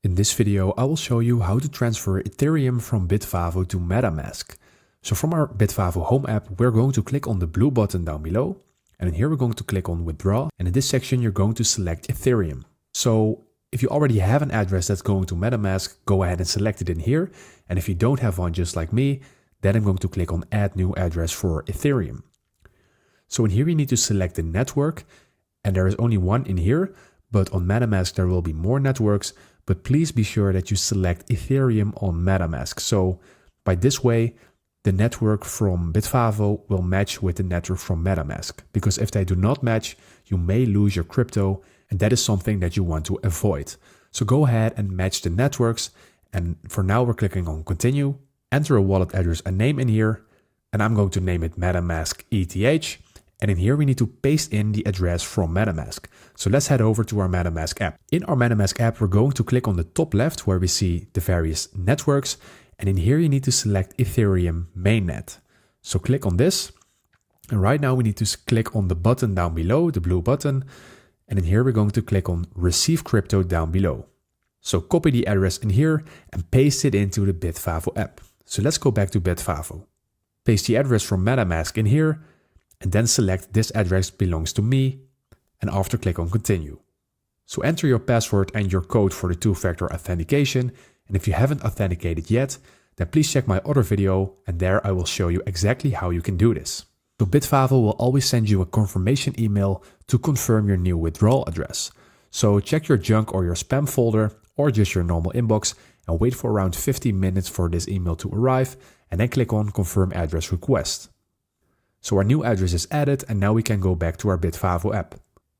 In this video, I will show you how to transfer Ethereum from Bitvavo to MetaMask. So from our Bitvavo home app, we're going to click on the blue button down below. And in here, we're going to click on withdraw. And in this section, you're going to select Ethereum. So if you already have an address that's going to MetaMask, go ahead and select it in here. And if you don't have one just like me, then I'm going to click on add new address for Ethereum. So in here, you need to select the network. And there is only one in here, but on MetaMask, there will be more networks. But please be sure that you select Ethereum on MetaMask. So by this way, the network from Bitvavo will match with the network from MetaMask. Because if they do not match, you may lose your crypto, and that is something that you want to avoid. So go ahead and match the networks. And for now, we're clicking on continue. Enter a wallet address and name in here. And I'm going to name it MetaMask ETH. And in here, we need to paste in the address from MetaMask. So let's head over to our MetaMask app. In our MetaMask app, we're going to click on the top left where we see the various networks. And in here, you need to select Ethereum mainnet. So click on this. And right now we need to click on the button down below, the blue button. And in here, we're going to click on receive crypto down below. So copy the address in here and paste it into the Bitvavo app. So let's go back to Bitvavo. Paste the address from MetaMask in here. And then select this address belongs to me, and after click on continue. So enter your password and your code for the two-factor authentication, and if you haven't authenticated yet, then please check my other video, and there I will show you exactly how you can do this. So Bitvavo will always send you a confirmation email to confirm your new withdrawal address. So check your junk or your spam folder, or just your normal inbox, and wait for around 15 minutes for this email to arrive, and then click on confirm address request. So our new address is added, and now we can go back to our Bitvavo app.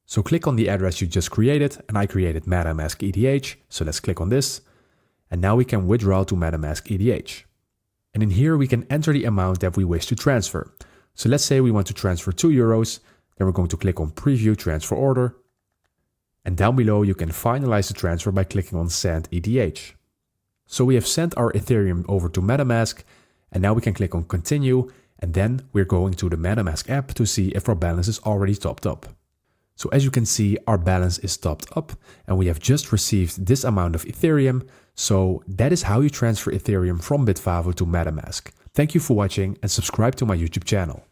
So click on the address you just created, and I created MetaMask ETH. So let's click on this. And now we can withdraw to MetaMask ETH. And in here, we can enter the amount that we wish to transfer. So let's say we want to transfer €2. Then we're going to click on preview transfer order. And down below, you can finalize the transfer by clicking on send ETH. So we have sent our Ethereum over to MetaMask, and now we can click on continue. And then we're going to the MetaMask app to see if our balance is already topped up. So as you can see, our balance is topped up and we have just received this amount of Ethereum. So that is how you transfer Ethereum from Bitvavo to MetaMask. Thank you for watching and subscribe to my YouTube channel.